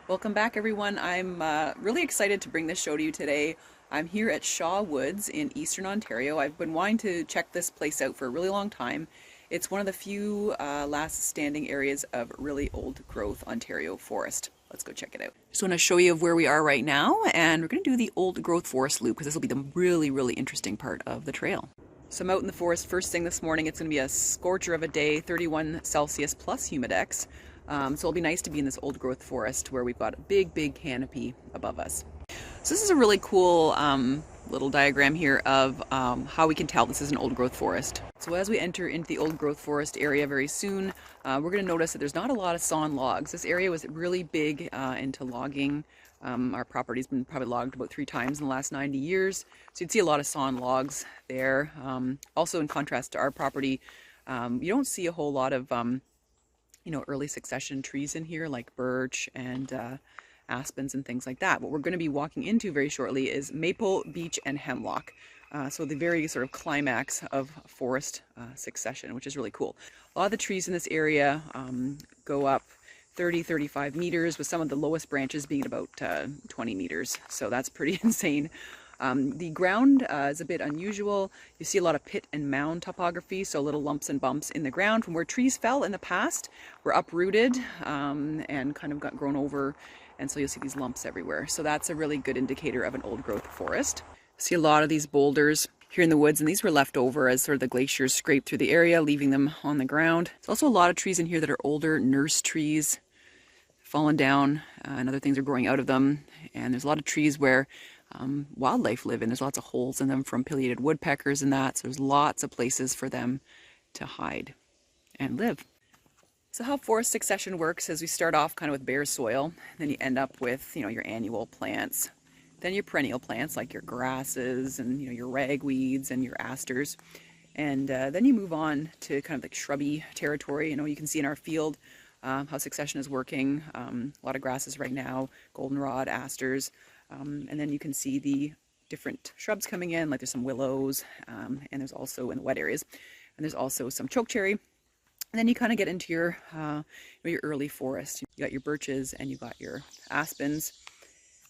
Welcome back, everyone. I'm really excited to bring this show to you today. I'm here at Shaw Woods in Eastern Ontario. I've been wanting to check this place out for a really long time. It's one of the few last standing areas of really old growth Ontario forest. Let's go check it out. Just want to show you of where we are right now, and we're going to do the old growth forest loop because this will be the really interesting part of the trail. So I'm out in the forest first thing this morning. It's going to be a scorcher of a day, 31 Celsius plus humidex. So it'll be nice to be in this old growth forest where we've got a big canopy above us. So this is a really cool little diagram here of how we can tell this is an old growth forest. So as we enter into the old growth forest area very soon, we're going to notice that there's not a lot of sawn logs. This area was really big into logging. Our property's been probably logged about 3 times in the last 90 years. So you'd see a lot of sawn logs there. Also in contrast to our property, you don't see a whole lot of early succession trees in here like birch and aspens and things like that. What we're going to be walking into very shortly is maple, beech, and hemlock. So the very sort of climax of forest succession, which is really cool. A lot of the trees in this area go up 30-35 meters, with some of the lowest branches being at about 20 meters. So that's pretty insane. The ground is a bit unusual. You see a lot of pit and mound topography, so little lumps and bumps in the ground from where trees fell in the past, were uprooted and kind of got grown over, and so you'll see these lumps everywhere. So that's a really good indicator of an old growth forest. See a lot of these boulders here in the woods, and these were left over as sort of the glaciers scraped through the area, leaving them on the ground. There's also a lot of trees in here that are older nurse trees, fallen down, and other things are growing out of them. And there's a lot of trees where wildlife live in. There's lots of holes in them from pileated woodpeckers and that, so there's lots of places for them to hide and live. So how forest succession works is we start off kind of with bare soil, then you end up with your annual plants, then your perennial plants like your grasses and your ragweeds and your asters, and then you move on to kind of like shrubby territory. You can see in our field how succession is working. A lot of grasses right now, goldenrod, asters. And then you can see the different shrubs coming in, like there's some willows, and there's also in the wet areas, and there's also some chokecherry. And then you kind of get into your early forest. You got your birches and you got your aspens,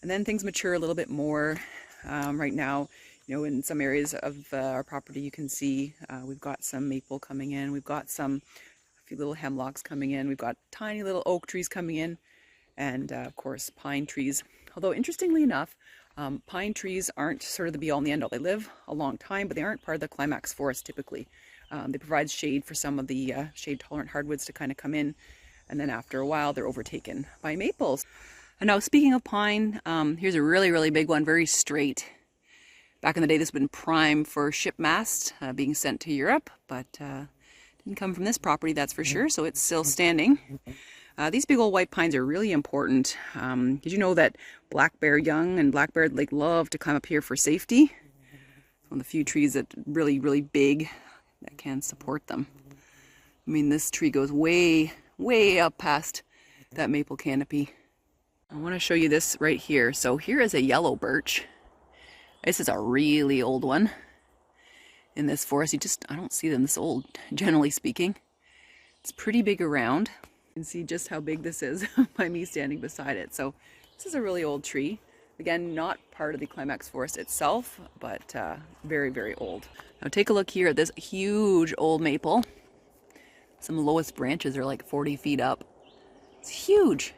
and then things mature a little bit more. Right now, in some areas of our property, you can see we've got some maple coming in. We've got a few little hemlocks coming in. We've got tiny little oak trees coming in, and of course pine trees. Although interestingly enough, pine trees aren't sort of the be-all and the end-all. They live a long time, but they aren't part of the climax forest typically. They provide shade for some of the shade-tolerant hardwoods to kind of come in, and then after a while they're overtaken by maples. And now speaking of pine, here's a really big one, very straight. Back in the day, this would have been prime for ship masts being sent to Europe, but didn't come from this property, that's for sure, so it's still standing. These big old white pines are really important. Did you know that black bear young and black bear love to climb up here for safety? It's one of the few trees that really big that can support them. I mean, this tree goes way up past that maple canopy. I want to show you this right here. So here is a yellow birch. This is a really old one in this forest. I don't see them this old, generally speaking. It's pretty big around. You can see just how big this is by me standing beside it. So this is a really old tree. Again, not part of the climax forest itself, but very old. Now take a look here at this huge old maple. Some of the lowest branches are like 40 feet up. It's huge.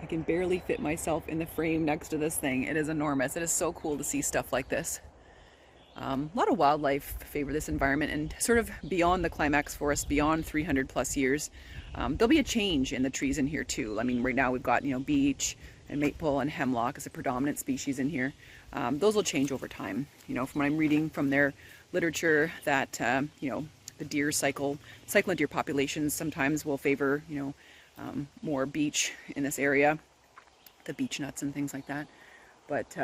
I can barely fit myself in the frame next to this thing. It is enormous. It is so cool to see stuff like this. A lot of wildlife favor this environment, and sort of beyond the climax forest, beyond 300 plus years, there'll be a change in the trees in here too. I mean, right now we've got beech and maple and hemlock as a predominant species in here. Those will change over time. From what I'm reading from their literature, that the deer cycling deer populations sometimes will favor more beech in this area, the beech nuts and things like that. But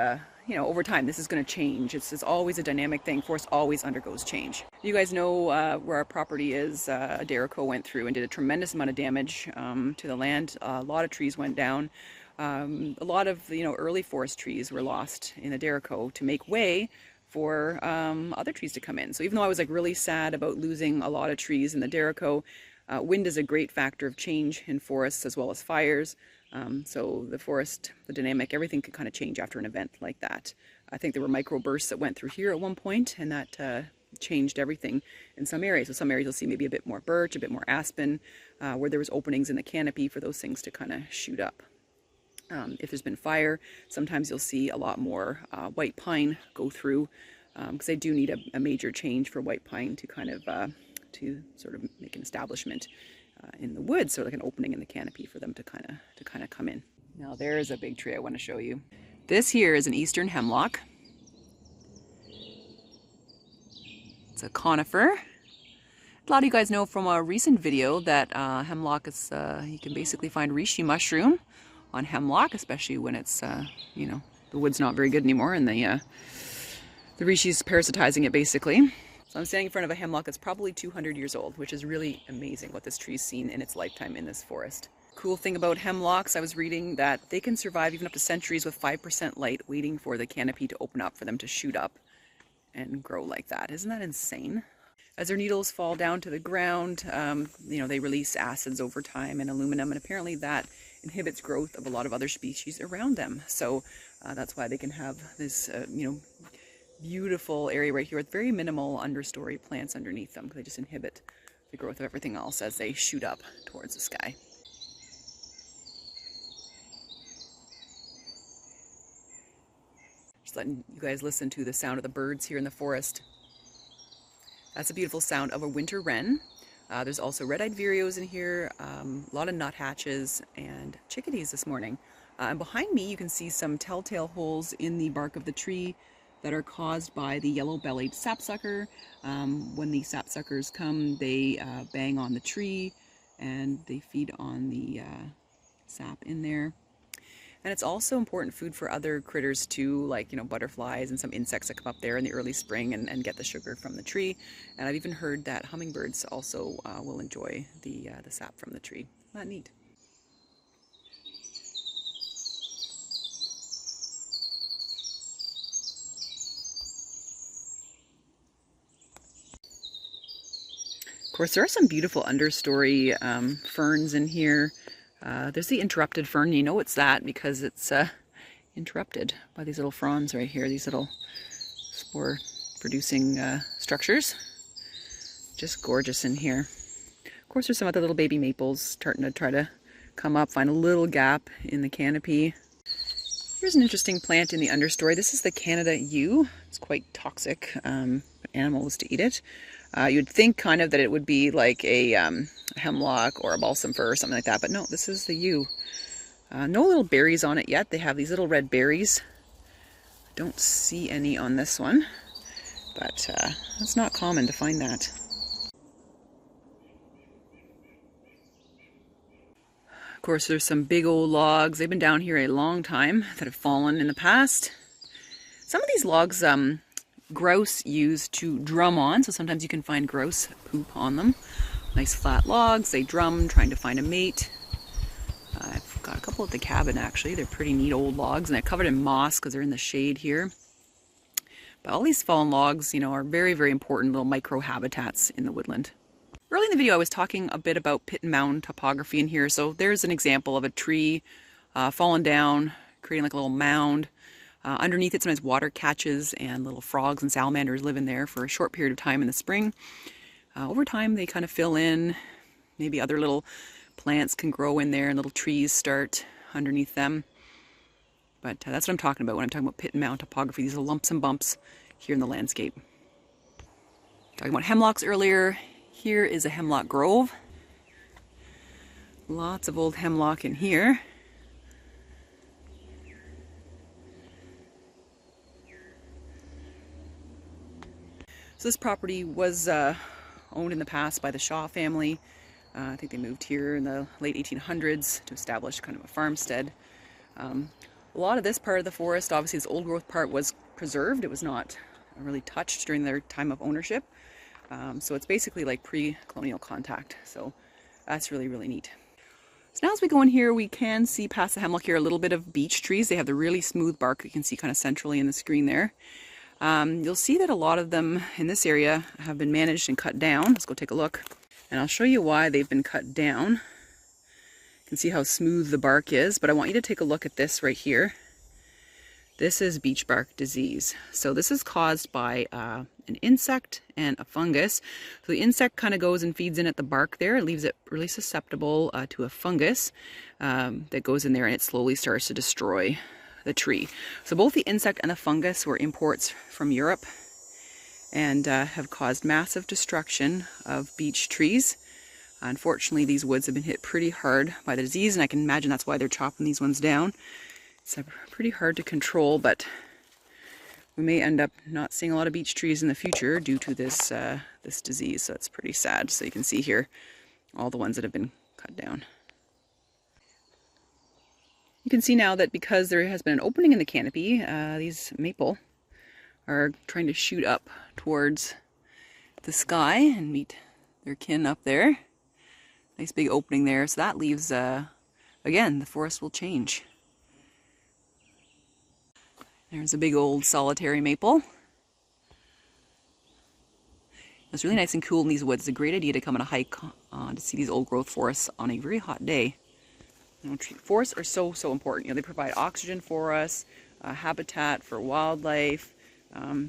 over time, this is going to change. It's always a dynamic thing. Forest always undergoes change. You guys know where our property is. Derico went through and did a tremendous amount of damage to the land. A lot of trees went down. A lot of early forest trees were lost in the Derico to make way for other trees to come in. So even though I was really sad about losing a lot of trees in the Derico, Wind is a great factor of change in forests as well as fires. So the forest, the dynamic, everything can kind of change after an event like that. I think there were microbursts that went through here at one point, and that changed everything in some areas. So some areas you'll see maybe a bit more birch, a bit more aspen, where there was openings in the canopy for those things to kind of shoot up. If there's been fire, sometimes you'll see a lot more white pine go through, because they do need a major change for white pine to kind of to sort of make an establishment in the woods, so like an opening in the canopy for them to kind of come in. Now there is a big tree I want to show you. This here is an eastern hemlock. It's a conifer. A lot of you guys know from a recent video that hemlock is, you can basically find reishi mushroom on hemlock, especially when it's, you know, the wood's not very good anymore and the reishi's parasitizing it basically. So I'm standing in front of a hemlock that's probably 200 years old, which is really amazing what this tree's seen in its lifetime in this forest. Cool thing about hemlocks, I was reading that they can survive even up to centuries with 5% light, waiting for the canopy to open up for them to shoot up and grow like that. Isn't that insane? As their needles fall down to the ground, you know, they release acids over time and aluminum, and apparently that inhibits growth of a lot of other species around them. So that's why they can have this, you know, beautiful area right here with very minimal understory plants underneath them, because they just inhibit the growth of everything else as they shoot up towards the sky. Just letting you guys listen to the sound of the birds here in the forest. That's a beautiful sound of a winter wren. There's also red-eyed vireos in here, a lot of nuthatches and chickadees this morning. And behind me you can see some telltale holes in the bark of the tree that are caused by the yellow-bellied sapsucker. When the sapsuckers come, they bang on the tree and they feed on the sap in there. And it's also important food for other critters too, like, you know, butterflies and some insects that come up there in the early spring and get the sugar from the tree. And I've even heard that hummingbirds also will enjoy the sap from the tree. Isn't that neat? Of course, there are some beautiful understory ferns in here. There's the interrupted fern. You know it's that because it's interrupted by these little fronds right here, these little spore-producing structures. Just gorgeous in here. Of course, there's some other little baby maples starting to try to come up, find a little gap in the canopy. Here's an interesting plant in the understory. This is the Canada yew. It's quite toxic for animals to eat it. You'd think kind of that it would be like a hemlock or a balsam fir or something like that, but no, this is the yew. No little berries on it yet. They have these little red berries. I don't see any on this one, but it's not common to find that. Of course, there's some big old logs. They've been down here a long time that have fallen in the past. Some of these logs grouse use to drum on, so sometimes you can find grouse poop on them. Nice flat logs, they drum trying to find a mate. I've got a couple at the cabin actually. They're pretty neat old logs, and they're covered in moss because they're in the shade here. But all these fallen logs, you know, are very, very important little micro habitats in the woodland. Early in the video I was talking a bit about pit and mound topography in here. So there's an example of a tree fallen down, creating like a little mound. Underneath it, sometimes water catches and little frogs and salamanders live in there for a short period of time in the spring. Over time, they kind of fill in. Maybe other little plants can grow in there and little trees start underneath them. But that's what I'm talking about when I'm talking about pit and mound topography. These are lumps and bumps here in the landscape. Talking about hemlocks earlier. Here is a hemlock grove. Lots of old hemlock in here. So this property was owned in the past by the Shaw family. I think they moved here in the late 1800s to establish kind of a farmstead. A lot of this part of the forest, obviously this old growth part, was preserved. It was not really touched during their time of ownership. So it's basically like pre-colonial contact. So that's really, really neat. So now as we go in here, we can see past the hemlock here a little bit of beech trees. They have the really smooth bark you can see kind of centrally in the screen there. You'll see that a lot of them in this area have been managed and cut down. Let's go take a look. And I'll show you why they've been cut down. You can see how smooth the bark is, but I want you to take a look at this right here. This is beech bark disease. So this is caused by an insect and a fungus. So the insect kind of goes and feeds in at the bark there. It leaves it really susceptible to a fungus that goes in there, and it slowly starts to destroy the tree. So both the insect and the fungus were imports from Europe and have caused massive destruction of beech trees. Unfortunately, these woods have been hit pretty hard by the disease, and I can imagine that's why they're chopping these ones down. It's pretty hard to control, but we may end up not seeing a lot of beech trees in the future due to this this disease. So it's pretty sad. So you can see here all the ones that have been cut down. You can see now that because there has been an opening in the canopy, these maple are trying to shoot up towards the sky and meet their kin up there. Nice big opening there. So that leaves, again, the forest will change. There's a big old solitary maple. It's really nice and cool in these woods. It's a great idea to come on a hike to see these old growth forests on a very hot day. You know, forests are so important. You know, they provide oxygen for us, habitat for wildlife,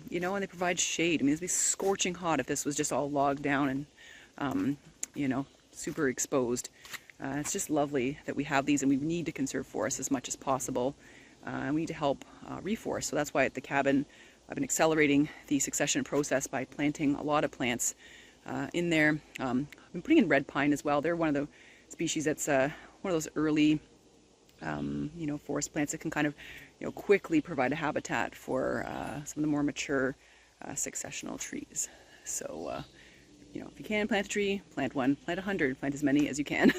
you know, and they provide shade. I mean, it'd be scorching hot if this was just all logged down and, you know, super exposed. It's just lovely that we have these, and we need to conserve forests as much as possible. And we need to help reforest. So that's why at the cabin I've been accelerating the succession process by planting a lot of plants in there. I've been putting in red pine as well. They're one of the species that's one of those early you know, forest plants that can kind of, you know, quickly provide a habitat for some of the more mature successional trees. So you know, if you can plant a tree, plant one, plant 100, plant as many as you can.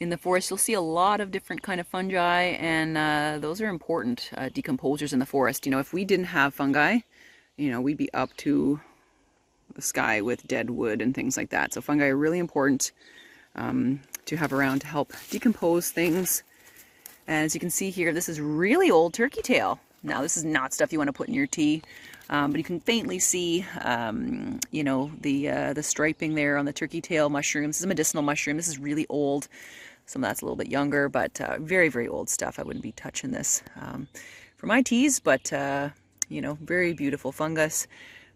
In the forest, you'll see a lot of different kind of fungi, and those are important decomposers in the forest. You know, if we didn't have fungi, you know, we'd be up to the sky with dead wood and things like that. So fungi are really important to have around to help decompose things. And as you can see here, this is really old turkey tail. Now, this is not stuff you want to put in your tea, but you can faintly see, you know, the striping there on the turkey tail mushrooms. This is a medicinal mushroom. This is really old. Some of that's a little bit younger, but very, very old stuff. I wouldn't be touching this for my teas, but, you know, very beautiful fungus.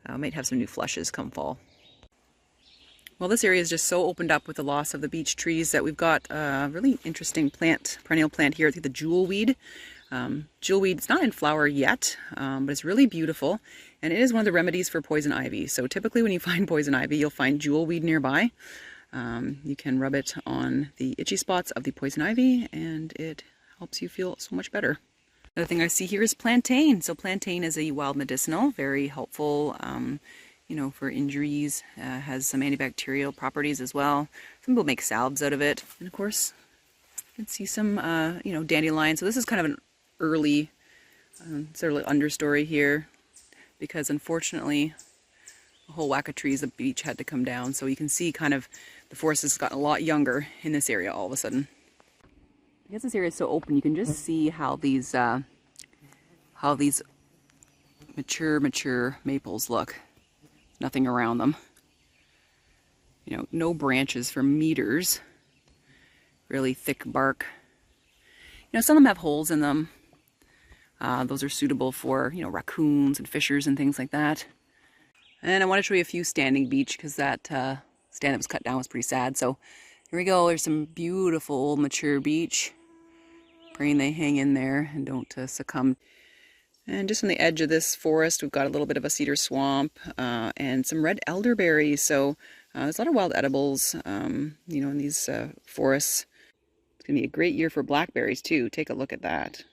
Might have some new flushes come fall. Well, this area is just so opened up with the loss of the beech trees that we've got a really interesting plant, perennial plant here. I think the jewelweed. Jewelweed, it's not in flower yet, but it's really beautiful, and it is one of the remedies for poison ivy. So typically when you find poison ivy, you'll find jewelweed nearby. You can rub it on the itchy spots of the poison ivy, and it helps you feel so much better. Another thing I see here is plantain. So plantain is a wild medicinal, very helpful, you know, for injuries. Has some antibacterial properties as well. Some people make salves out of it, and of course, you can see some, you know, dandelion. So this is kind of an early sort of understory here, because unfortunately a whole whack of trees of beech had to come down. So you can see kind of the forest has gotten a lot younger in this area all of a sudden. Because this area is so open, you can just see how these mature maples look. Nothing around them. You know, no branches for meters. Really thick bark. You know, some of them have holes in them. Those are suitable for, you know, raccoons and fishers and things like that. And I want to show you a few standing beech, because that stand that was cut down was pretty sad. So here we go. There's some beautiful old mature beech. Praying they hang in there and don't succumb. And just on the edge of this forest, we've got a little bit of a cedar swamp and some red elderberries. So there's a lot of wild edibles, you know, in these forests. It's going to be a great year for blackberries too. Take a look at that.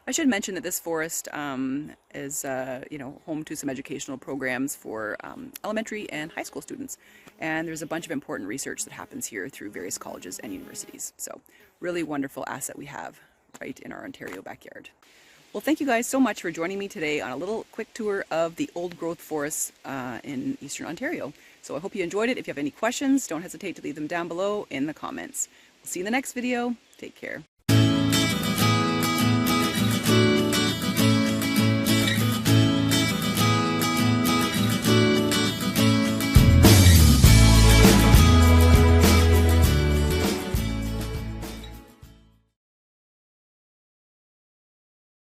I should mention that this forest is, you know, home to some educational programs for elementary and high school students. And there's a bunch of important research that happens here through various colleges and universities. So really wonderful asset we have right in our Ontario backyard. Well, thank you guys so much for joining me today on a little quick tour of the old growth forests in Eastern Ontario. So I hope you enjoyed it. If you have any questions, don't hesitate to leave them down below in the comments. We'll see you in the next video. Take care.